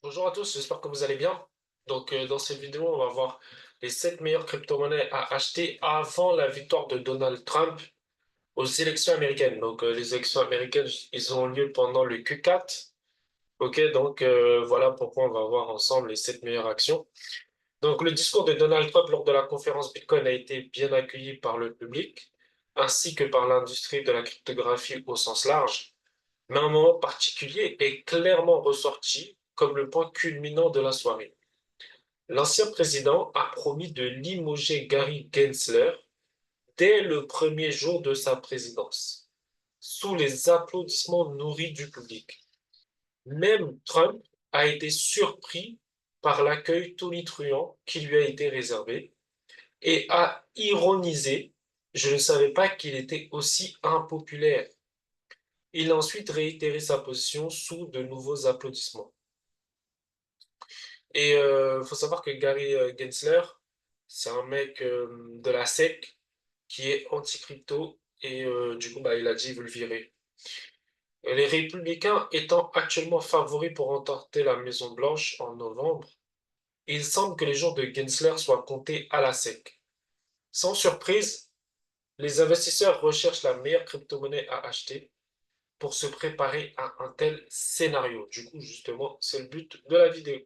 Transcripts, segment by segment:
Bonjour à tous, j'espère que vous allez bien. Dans cette vidéo, on va voir les 7 meilleures crypto-monnaies à acheter avant la victoire de Donald Trump aux élections américaines. Les élections américaines, ils ont lieu pendant le Q4. Voilà pourquoi on va voir ensemble les 7 meilleures actions. Donc, le discours de Donald Trump lors de la conférence Bitcoin a été bien accueilli par le public, ainsi que par l'industrie de la cryptographie au sens large. Mais un moment particulier est clairement ressorti comme le point culminant de la soirée. L'ancien président a promis de limoger Gary Gensler dès le premier jour de sa présidence, sous les applaudissements nourris du public. Même Trump a été surpris par l'accueil tonitruant qui lui a été réservé et a ironisé: «Je ne savais pas qu'il était aussi impopulaire.» Il a ensuite réitéré sa position sous de nouveaux applaudissements. Faut savoir que Gary Gensler, c'est un mec de la SEC qui est anti-crypto il a dit qu'il veut le virer. Les républicains étant actuellement favoris pour remporter la Maison-Blanche en novembre, il semble que les jours de Gensler soient comptés à la SEC. Sans surprise, les investisseurs recherchent la meilleure crypto-monnaie à acheter pour se préparer à un tel scénario. Du coup, justement, c'est le but de la vidéo.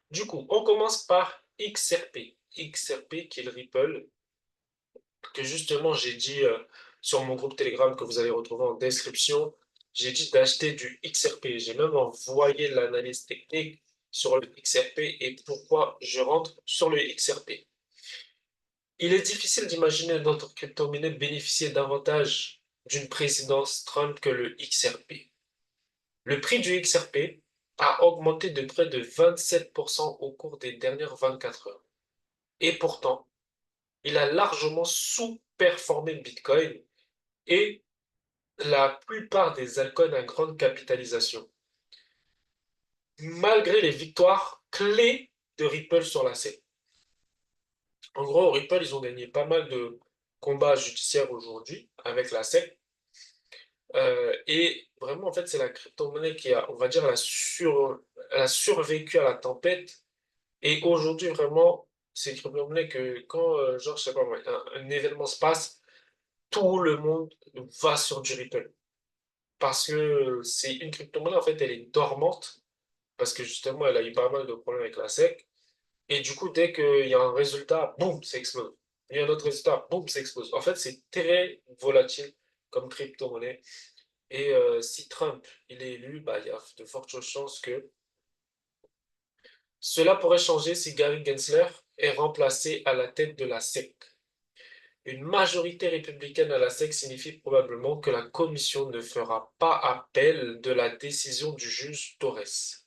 Du coup, on commence par XRP. XRP qui est le Ripple, que justement j'ai dit sur mon groupe Telegram que vous allez retrouver en description. J'ai dit d'acheter du XRP. J'ai même envoyé l'analyse technique sur le XRP et pourquoi je rentre sur le XRP. Il est difficile d'imaginer notre crypto-monnaie bénéficier davantage d'une présidence Trump que le XRP. Le prix du XRP a augmenté de près de 27% au cours des dernières 24 heures. Et pourtant, il a largement sous-performé Bitcoin et la plupart des altcoins à grande capitalisation, malgré les victoires clés de Ripple sur la scène. En gros, Ripple, ils ont gagné pas mal de combats judiciaires aujourd'hui avec la SEC. Et vraiment, en fait, c'est la crypto-monnaie qui a, on va dire, elle a survécu à la tempête. Et aujourd'hui, vraiment, c'est une crypto-monnaie que quand, genre, je sais pas moi, un événement se passe, tout le monde va sur du Ripple. Parce que c'est une crypto-monnaie, en fait, elle est dormante, parce que justement, elle a eu pas mal de problèmes avec la SEC. Et du coup, dès qu'il y a un résultat, boum, ça explose. Il y a un autre résultat, boum, ça explose. En fait, c'est très volatile comme crypto-monnaie. Si Trump il est élu, bah, il y a de fortes chances que cela pourrait changer si Gary Gensler est remplacé à la tête de la SEC. Une majorité républicaine à la SEC signifie probablement que la commission ne fera pas appel de la décision du juge Torres,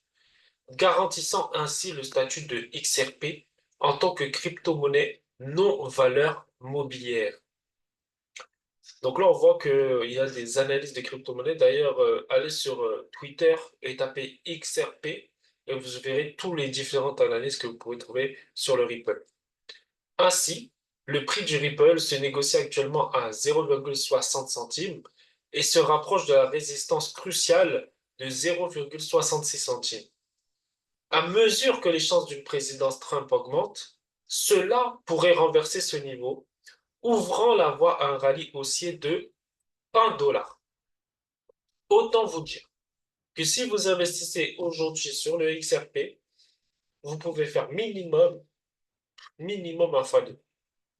garantissant ainsi le statut de XRP en tant que crypto-monnaie non valeur mobilière. Donc là, on voit qu'il y a des analyses de crypto-monnaies. D'ailleurs, allez sur Twitter et tapez XRP et vous verrez toutes les différentes analyses que vous pouvez trouver sur le Ripple. Ainsi, le prix du Ripple se négocie actuellement à 0,60 centimes et se rapproche de la résistance cruciale de 0,66 centimes. À mesure que les chances d'une présidence Trump augmentent, cela pourrait renverser ce niveau, ouvrant la voie à un rallye haussier de 1 $. Autant vous dire que si vous investissez aujourd'hui sur le XRP, vous pouvez faire minimum un x2.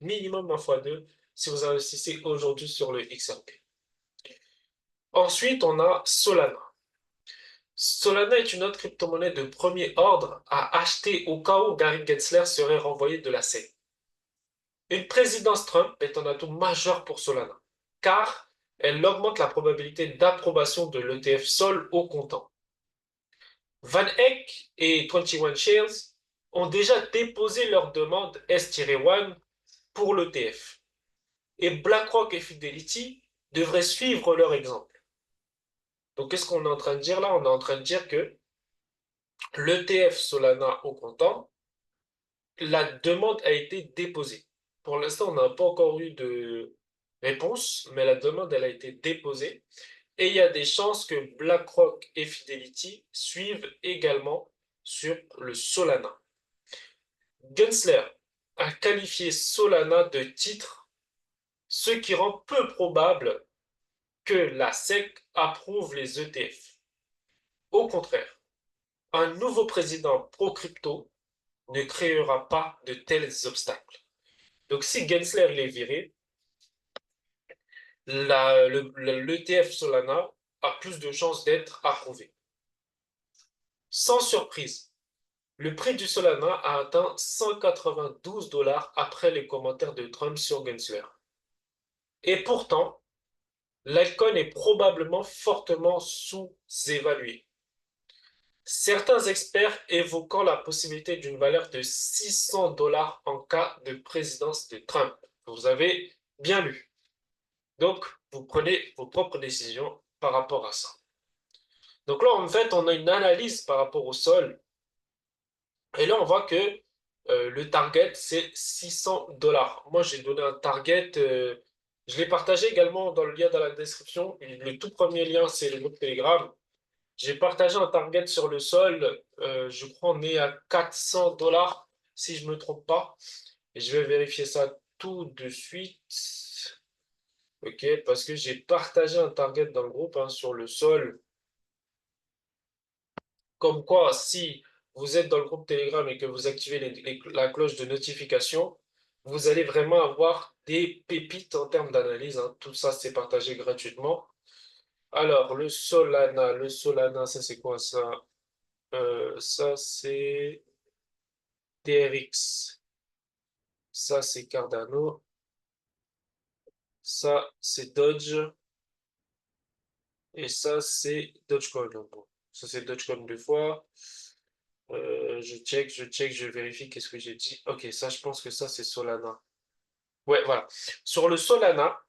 Minimum un x2 si vous investissez aujourd'hui sur le XRP. Ensuite, on a Solana. Solana est une autre crypto-monnaie de premier ordre à acheter au cas où Gary Gensler serait renvoyé de la SEC. Une présidence Trump est un atout majeur pour Solana, car elle augmente la probabilité d'approbation de l'ETF Sol au comptant. Van Eck et 21 Shares ont déjà déposé leur demande S-1 pour l'ETF. Et BlackRock et Fidelity devraient suivre leur exemple. Donc, qu'est-ce qu'on est en train de dire là? On est en train de dire que l'ETF Solana au comptant, la demande a été déposée. Pour l'instant, on n'a pas encore eu de réponse, mais la demande, elle a été déposée. Et il y a des chances que BlackRock et Fidelity suivent également sur le Solana. Gensler a qualifié Solana de titre, ce qui rend peu probable que la SEC approuve les ETF. Au contraire, un nouveau président pro-crypto ne créera pas de tels obstacles. Donc si Gensler il est viré, l'ETF Solana a plus de chances d'être approuvé. Sans surprise, le prix du Solana a atteint 192 dollars après les commentaires de Trump sur Gensler. Et pourtant, l'altcoin est probablement fortement sous-évalué. Certains experts évoquant la possibilité d'une valeur de 600 dollars en cas de présidence de Trump. Vous avez bien lu. Donc, vous prenez vos propres décisions par rapport à ça. Donc là, en fait, on a une analyse par rapport au sol. Et là, on voit que le target, c'est 600 dollars. Moi, j'ai donné un target. Je l'ai partagé également dans le lien dans la description. Le tout premier lien, c'est le groupe Telegram. J'ai partagé un target sur le sol. Je crois on est à 400 dollars, si je ne me trompe pas. Et je vais vérifier ça tout de suite. OK, parce que j'ai partagé un target dans le groupe hein, sur le sol. Comme quoi, si vous êtes dans le groupe Telegram et que vous activez la cloche de notification, vous allez vraiment avoir des pépites en termes d'analyse, hein. Tout ça, c'est partagé gratuitement. Alors, le Solana, ça c'est quoi ça? Ça c'est TRX. Ça c'est Cardano. Ça c'est Dodge. Et ça c'est Dogecoin. Bon, ça c'est Dogecoin deux fois. Je vérifie qu'est-ce que j'ai dit. Ok, ça je pense que ça c'est Solana. Ouais, voilà. Sur le Solana,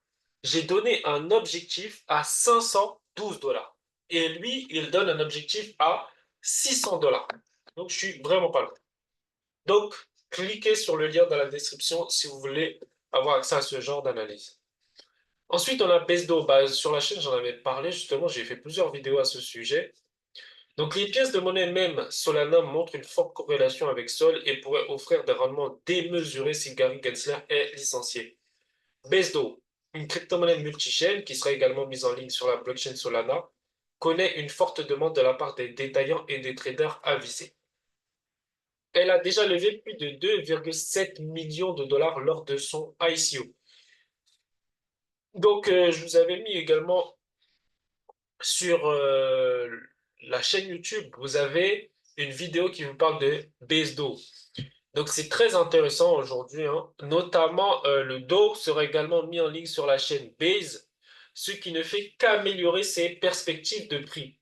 j'ai donné un objectif à 512 dollars. Et lui, il donne un objectif à 600 dollars. Donc, je suis vraiment pas loin. Donc, cliquez sur le lien dans la description si vous voulez avoir accès à ce genre d'analyse. Ensuite, on a Besdo. Bah, sur la chaîne, j'en avais parlé justement, j'ai fait plusieurs vidéos à ce sujet. Donc, les pièces de monnaie même Solana montrent une forte corrélation avec Sol et pourraient offrir des rendements démesurés si Gary Gensler est licencié. Besdo, une crypto-monnaie multi-chaîne qui sera également mise en ligne sur la blockchain Solana, connaît une forte demande de la part des détaillants et des traders avisés. Elle a déjà levé plus de 2,7 millions de dollars lors de son ICO. Donc, je vous avais mis également sur la chaîne YouTube, vous avez une vidéo qui vous parle de Besdo. Donc, c'est très intéressant aujourd'hui, hein. Notamment, le Do sera également mis en ligne sur la chaîne Base, ce qui ne fait qu'améliorer ses perspectives de prix.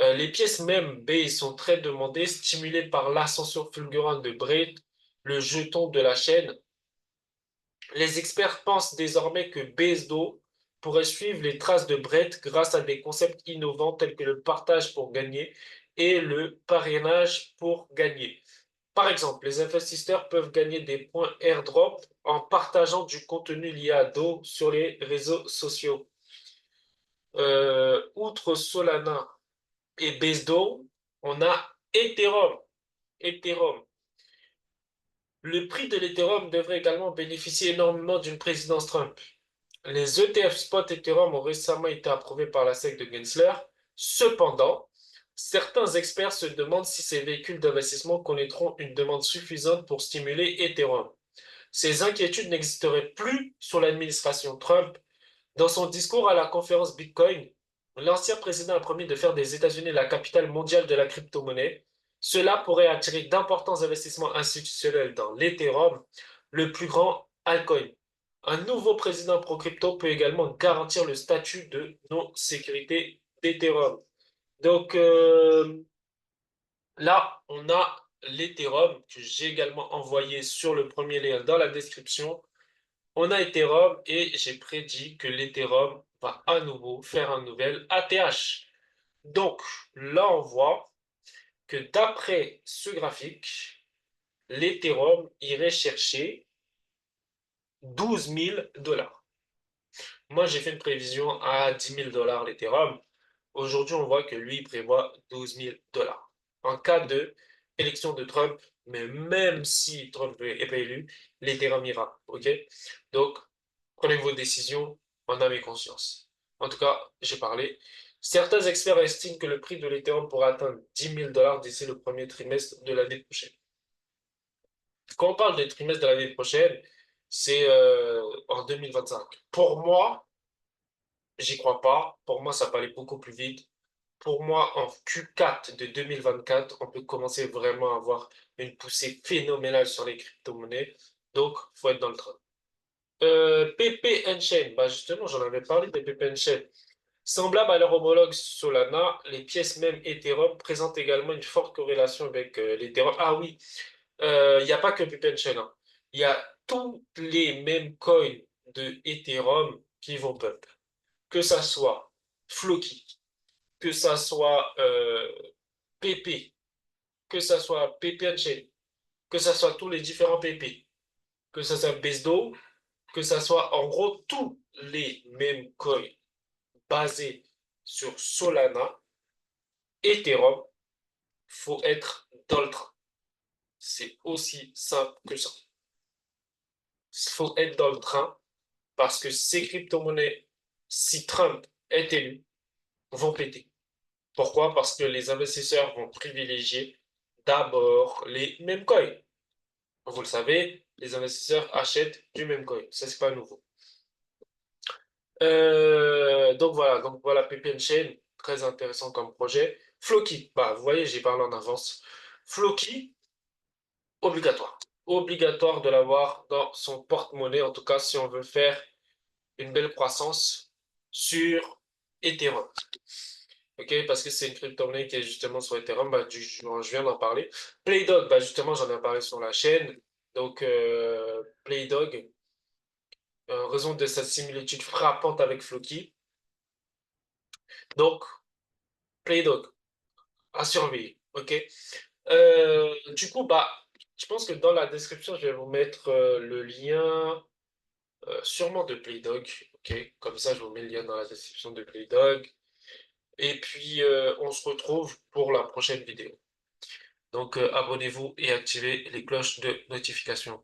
Les pièces même Base sont très demandées, stimulées par l'ascension fulgurante de Braid, le jeton de la chaîne. Les experts pensent désormais que BSDO pourrait suivre les traces de Brett grâce à des concepts innovants tels que le partage pour gagner et le parrainage pour gagner. Par exemple, les investisseurs peuvent gagner des points airdrop en partageant du contenu lié à Do sur les réseaux sociaux. Outre Solana et BSDO, on a Ethereum. Ethereum. Le prix de l'Ethereum devrait également bénéficier énormément d'une présidence Trump. Les ETF Spot Ethereum ont récemment été approuvés par la SEC de Gensler. Cependant, certains experts se demandent si ces véhicules d'investissement connaîtront une demande suffisante pour stimuler Ethereum. Ces inquiétudes n'existeraient plus sous l'administration Trump. Dans son discours à la conférence Bitcoin, l'ancien président a promis de faire des États-Unis la capitale mondiale de la crypto-monnaie. Cela pourrait attirer d'importants investissements institutionnels dans l'Ethereum, le plus grand altcoin. Un nouveau président pro-crypto peut également garantir le statut de non-sécurité d'Ethereum. Donc là, on a l'Ethereum que j'ai également envoyé sur le premier lien dans la description. On a Ethereum et j'ai prédit que l'Ethereum va à nouveau faire un nouvel ATH. Donc là, on voit que d'après ce graphique, l'Ethereum irait chercher 12 000 dollars. Moi, j'ai fait une prévision à 10 000 $ l'Ethereum. Aujourd'hui, on voit que lui, il prévoit 12 000 $. En cas de élection de Trump, mais même si Trump est pas élu, l'Ethereum ira. OK? Donc, prenez vos décisions en âme et conscience. En tout cas, j'ai parlé. Certains experts estiment que le prix de l'Ethereum pourra atteindre 10 000 $ d'ici le premier trimestre de l'année prochaine. Quand on parle des trimestres de l'année prochaine, c'est en 2025. Pour moi, j'y crois pas. Pour moi, ça peut aller beaucoup plus vite. Pour moi, en Q4 de 2024, on peut commencer vraiment à avoir une poussée phénoménale sur les crypto-monnaies. Donc, faut être dans le train. PP Chain, bah justement, j'en avais parlé de PP Chain. Semblable à leur homologue Solana, les pièces même Ethereum présentent également une forte corrélation avec l'Ethereum. Ah oui, il n'y a pas que PP Chain, hein. Il y a tous les mêmes coins de Ethereum qui vont pump. Que ça soit Floki, que ça soit PP, que ça soit PP Unchained, que ça soit tous les différents PP, que ça soit Besdo, que ça soit en gros tous les mêmes coins basés sur Solana, Ethereum, faut être dans le train. C'est aussi simple que ça. Il faut être dans le train parce que ces crypto-monnaies, si Trump est élu, vont péter. Pourquoi? Parce que les investisseurs vont privilégier d'abord les mêmes coins. Vous le savez, les investisseurs achètent du même coin. Ça, c'est pas nouveau. Donc voilà, PPN Chain, très intéressant comme projet. Floki, bah, vous voyez, j'ai parlé en avance. Floki, obligatoire. Obligatoire de l'avoir dans son porte-monnaie, en tout cas, si on veut faire une belle croissance sur Ethereum. Ok, parce que c'est une crypto-monnaie qui est justement sur Ethereum, bah, je viens d'en parler. Playdog, bah, justement, j'en ai parlé sur la chaîne. Donc, Playdog, en raison de sa similitude frappante avec Floki. Donc, Playdog, à surveiller. Ok. Du coup, bah, je pense que dans la description, je vais vous mettre le lien, sûrement de Playdog. Ok. Comme ça, je vous mets le lien dans la description de Playdog. Et puis, on se retrouve pour la prochaine vidéo. Donc, abonnez-vous et activez les cloches de notification.